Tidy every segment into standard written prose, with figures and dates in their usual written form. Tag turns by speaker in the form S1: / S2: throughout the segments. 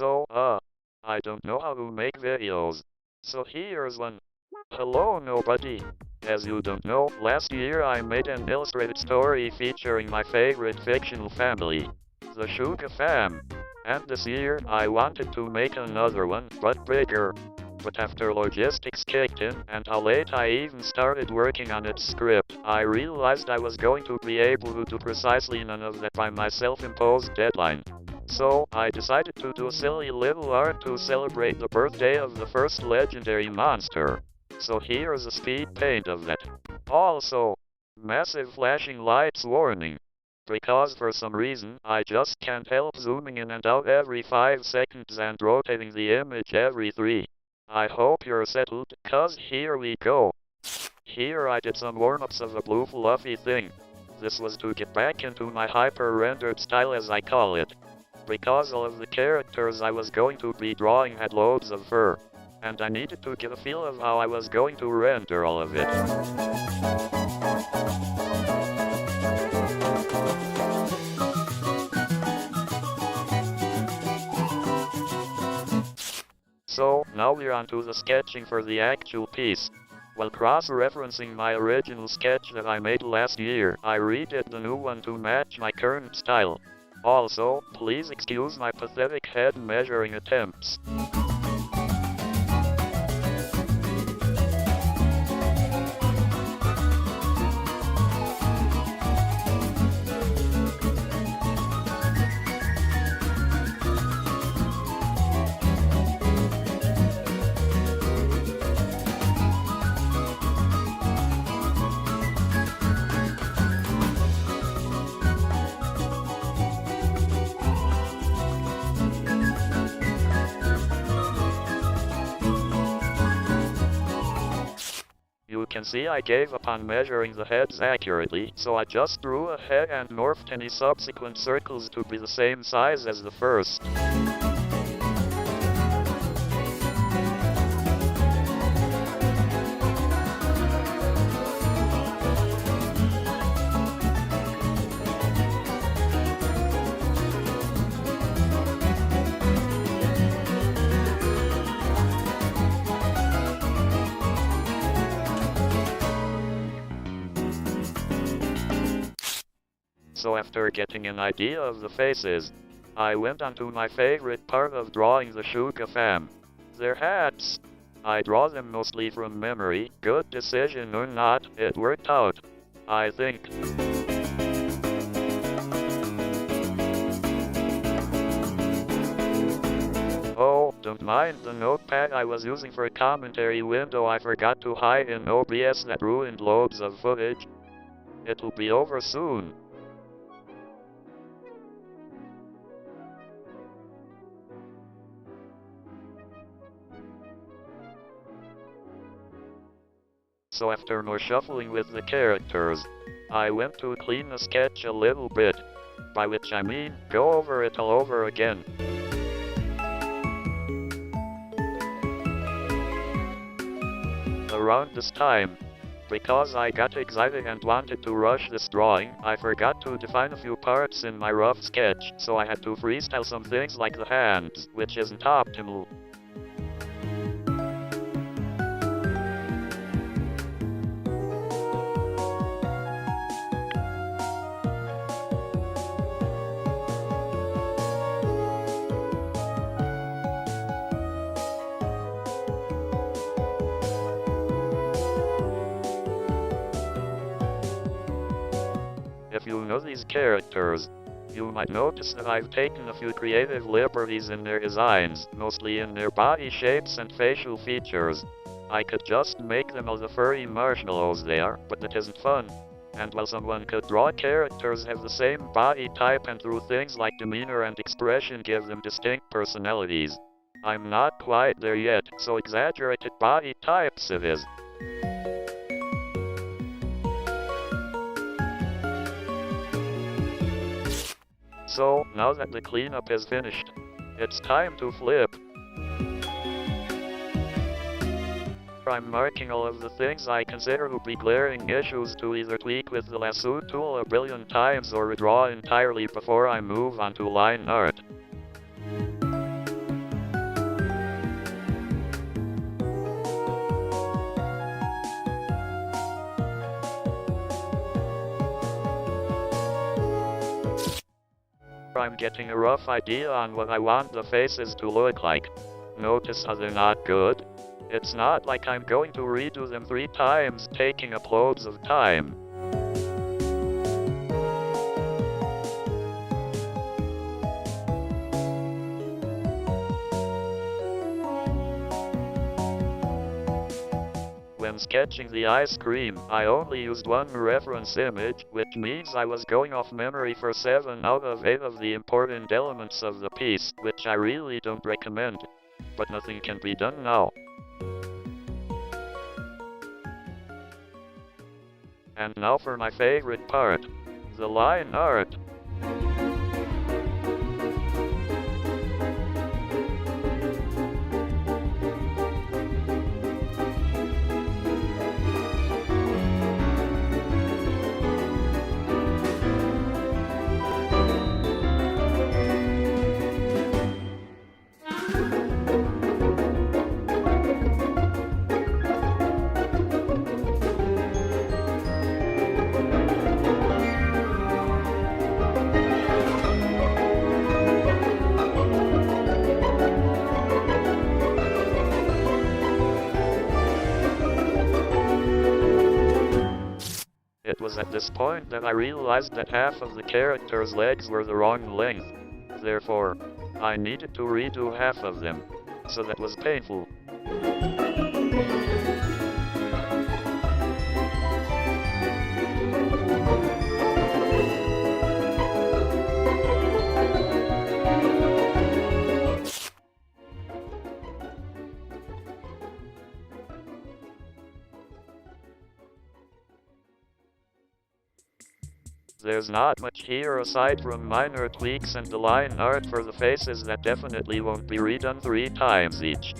S1: I don't know how to make videos. So here's one. Hello nobody. As you don't know, last year I made an illustrated story featuring my favorite fictional family, the Shotcut fam. And this year I wanted to make another one, but bigger. But after logistics kicked in and how late I even started working on its script, I realized I was going to be able to do precisely none of that by my self-imposed deadline. So, I decided to do a silly little art to celebrate the birthday of the first legendary monster. So here's a speed paint of that. Also, massive flashing lights warning. Because for some reason, I just can't help zooming in and out every 5 seconds and rotating the image every 3. I hope you're settled, cause here we go. Here I did some warm-ups of a blue fluffy thing. This was to get back into my hyper-rendered style as I call it. Because all of the characters I was going to be drawing had loads of fur. And I needed to get a feel of how I was going to render all of it. So, now we're on to the sketching for the actual piece. While cross-referencing my original sketch that I made last year, I redid the new one to match my current style. Also, please excuse my pathetic head measuring attempts. You can see I gave up on measuring the heads accurately, so I just drew a head and morphed any subsequent circles to be the same size as the first. So after getting an idea of the faces, I went on to my favorite part of drawing the Shotcut fam. Their hats. I draw them mostly from memory, good decision or not, it worked out, I think. Oh, don't mind the notepad I was using for a commentary window I forgot to hide in OBS that ruined loads of footage. It'll be over soon. So after more shuffling with the characters, I went to clean the sketch a little bit, by which I mean, go over it all over again. Around this time, because I got excited and wanted to rush this drawing, I forgot to define a few parts in my rough sketch, so I had to freestyle some things like the hands, which isn't optimal. If you know these characters, you might notice that I've taken a few creative liberties in their designs, mostly in their body shapes and facial features. I could just make them all the furry marshmallows they are, but that isn't fun. And while someone could draw characters have the same body type and through things like demeanor and expression give them distinct personalities, I'm not quite there yet, so exaggerated body types it is. So, now that the cleanup is finished, it's time to flip. I'm marking all of the things I consider to be glaring issues to either tweak with the lasso tool a billion times or redraw entirely before I move on to line art. I'm getting a rough idea on what I want the faces to look like. Notice how they're not good? It's not like I'm going to redo them 3 times, taking up loads of time. When sketching the ice cream, I only used one reference image, which means I was going off memory for 7 out of 8 of the important elements of the piece, which I really don't recommend. But nothing can be done now. And now for my favorite part, the line art. It was at this point that I realized that half of the character's legs were the wrong length. Therefore, I needed to redo half of them. So that was painful. There's not much here aside from minor tweaks and the line art for the faces that definitely won't be redone 3 times each.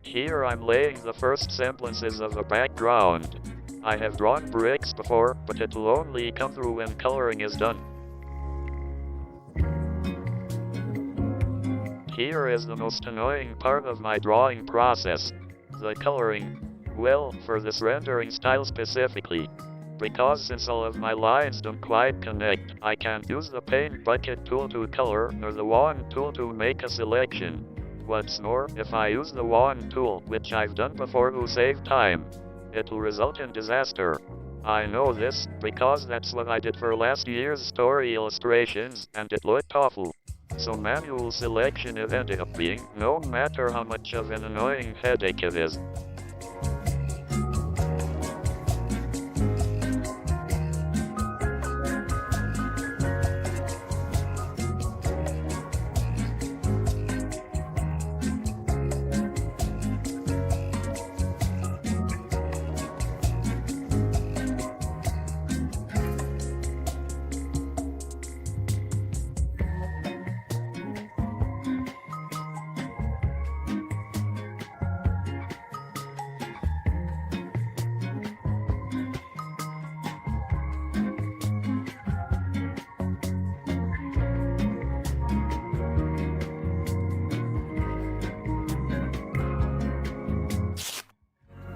S1: Here I'm laying the first semblances of a background. I have drawn bricks before, but it'll only come through when coloring is done. Here is the most annoying part of my drawing process, the coloring. Well, for this rendering style specifically. Because since all of my lines don't quite connect, I can't use the paint bucket tool to color, nor the wand tool to make a selection. What's more, if I use the wand tool, which I've done before to save time, it'll result in disaster. I know this, because that's what I did for last year's story illustrations, and it looked awful. So manual selection it ended up being, no matter how much of an annoying headache it is.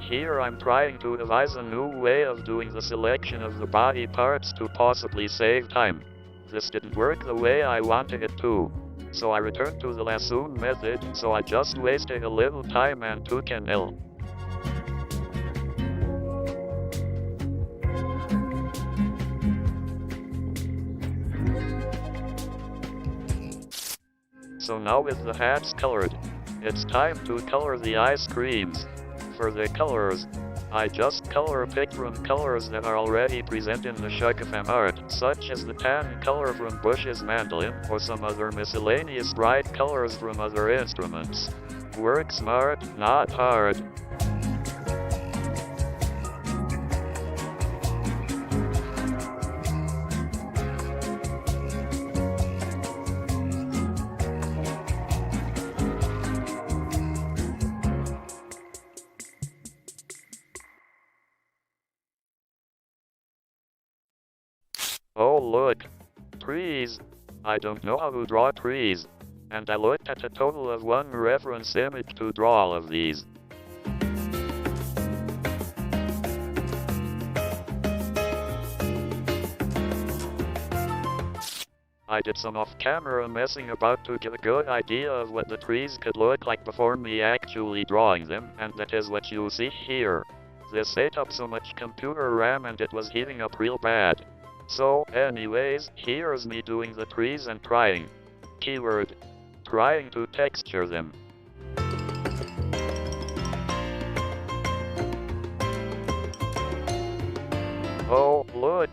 S1: Here I'm trying to devise a new way of doing the selection of the body parts to possibly save time. This didn't work the way I wanted it to. So I returned to the lasso method, so I just wasted a little time and took an L. So now with the hats colored, it's time to color the ice creams. For the colors, I just color pick from colors that are already present in the Shotcut art, such as the tan color from Bush's mandolin, or some other miscellaneous bright colors from other instruments. Work smart, not hard. Oh look! Trees! I don't know how to draw trees. and I looked at a total of one reference image to draw all of these. I did some off-camera messing about to get a good idea of what the trees could look like before me actually drawing them, and that is what you see here. This ate up so much computer RAM and it was heating up real bad. So, anyways, here's me doing the trees and trying. Keyword: trying to texture them. Oh, look!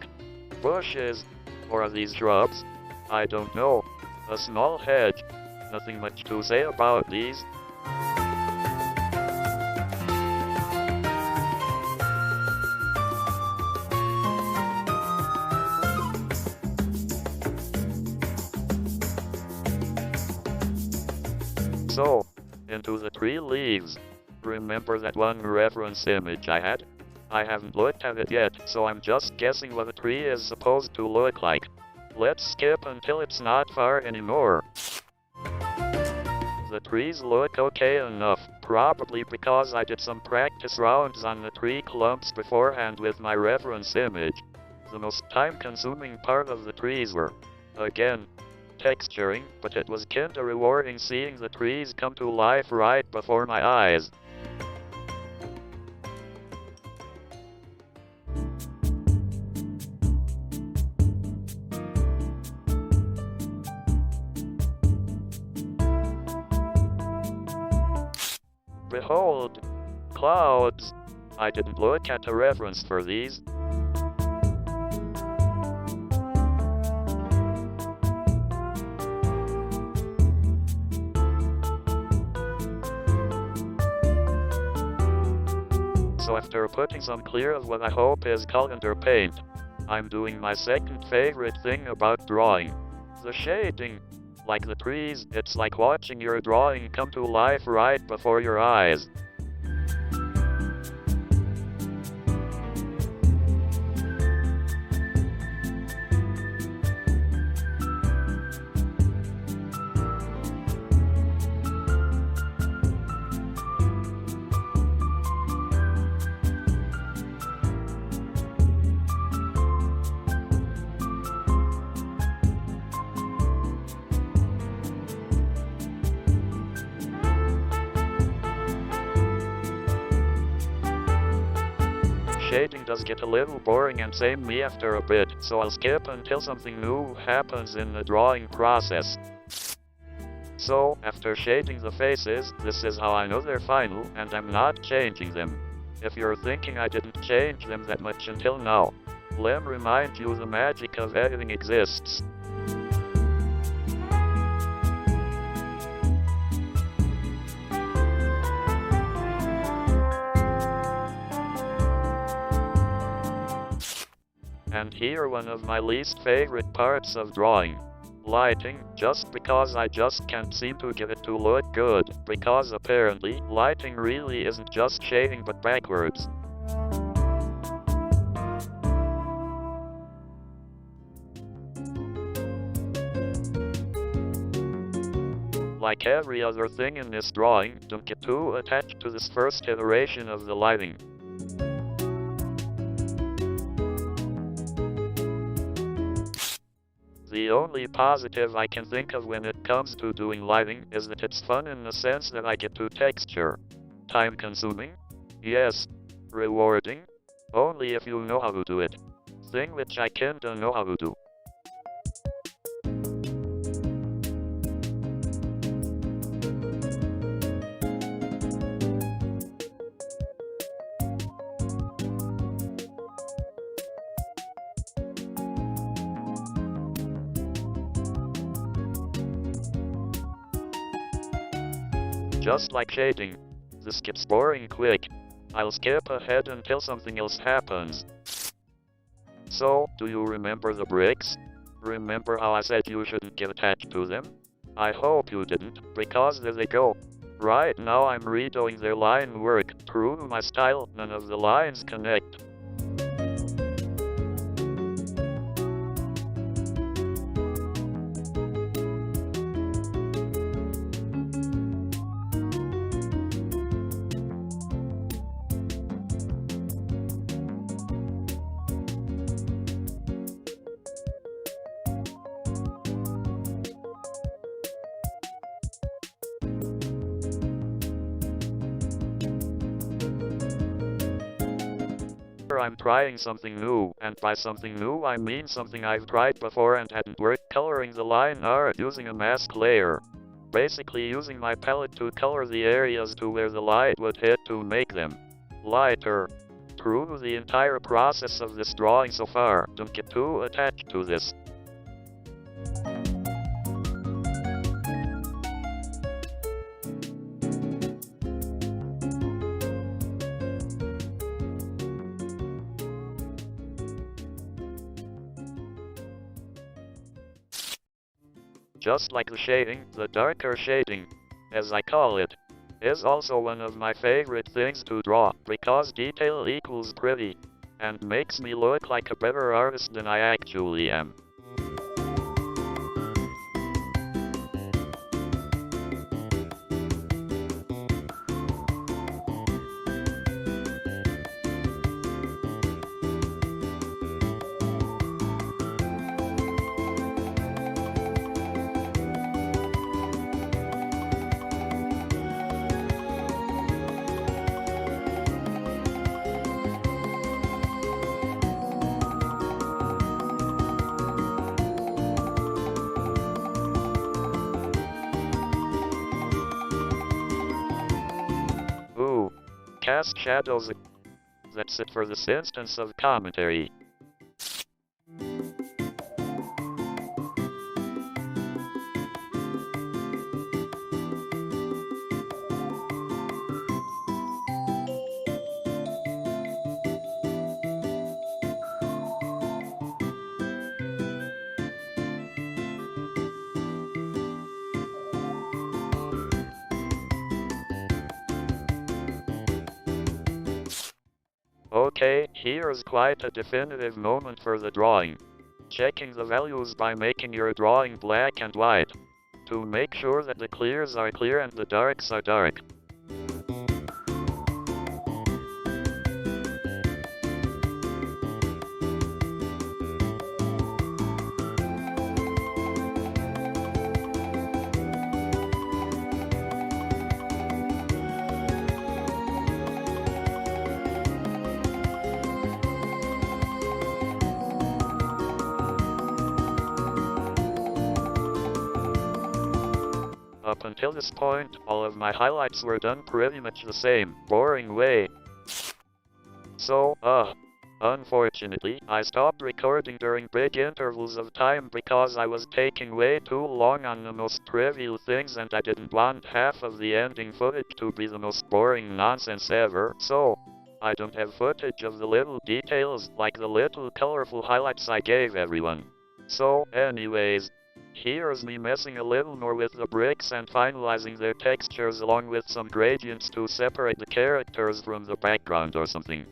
S1: Bushes! Or are these shrubs? I don't know. A small hedge. Nothing much to say about these. So, into the tree leaves. Remember that one reference image I had? I haven't looked at it yet, so I'm just guessing what a tree is supposed to look like. Let's skip until it's not far anymore. The trees look okay enough, probably because I did some practice rounds on the tree clumps beforehand with my reference image. The most time-consuming part of the trees were, again, texturing, but it was kinda rewarding seeing the trees come to life right before my eyes. Behold! Clouds! I didn't look at a reference for these. So after putting some clear of what I hope is colander paint, I'm doing my second favorite thing about drawing. The shading. Like the trees, it's like watching your drawing come to life right before your eyes. Shading does get a little boring and same me after a bit, so I'll skip until something new happens in the drawing process. So, after shading the faces, this is how I know they're final, and I'm not changing them. If you're thinking I didn't change them that much until now, let me remind you the magic of editing exists. And here one of my least favorite parts of drawing. Lighting, just because I just can't seem to get it to look good, because apparently, lighting really isn't just shading but backwards. Like every other thing in this drawing, don't get too attached to this first iteration of the lighting. The only positive I can think of when it comes to doing lighting is that it's fun in the sense that I get to texture. Time consuming? Yes. Rewarding? Only if you know how to do it. Thing which I kinda know how to do. Just like shading, this gets boring quick. I'll skip ahead until something else happens. So, do you remember the bricks? Remember how I said you shouldn't get attached to them? I hope you didn't, because there they go. Right now I'm redoing their line work. True to my style, none of the lines connect. Remember, I'm trying something new, and by something new I mean something I've tried before and hadn't worked. Coloring the line art using a mask layer. Basically using my palette to color the areas to where the light would hit to make them lighter. Through the entire process of this drawing so far, don't get too attached to this. Just like the shading, the darker shading, as I call it, is also one of my favorite things to draw, because detail equals pretty, and makes me look like a better artist than I actually am. Ooh, cast shadows. That's it for this instance of commentary. Okay, here's quite a definitive moment for the drawing. Checking the values by making your drawing black and white, to make sure that the clears are clear and the darks are dark. Up until this point, all of my highlights were done pretty much the same, boring way. So, unfortunately, I stopped recording during big intervals of time because I was taking way too long on the most trivial things and I didn't want half of the ending footage to be the most boring nonsense ever, so I don't have footage of the little details, like the little colorful highlights I gave everyone. So, anyways, here's me messing a little more with the bricks and finalizing their textures along with some gradients to separate the characters from the background or something.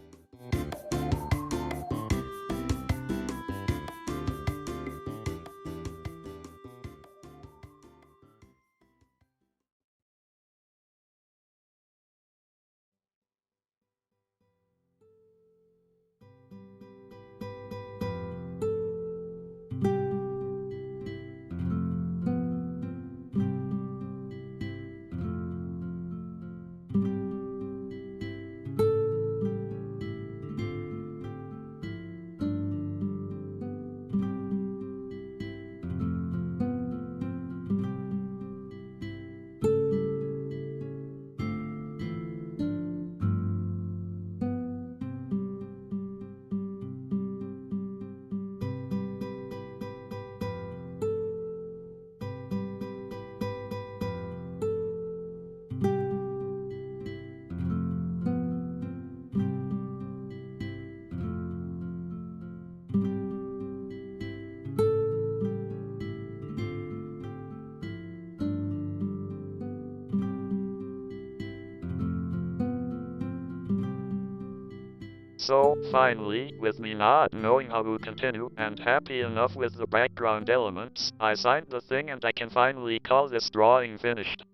S1: So, finally, with me not knowing how to continue, and happy enough with the background elements, I signed the thing and I can finally call this drawing finished.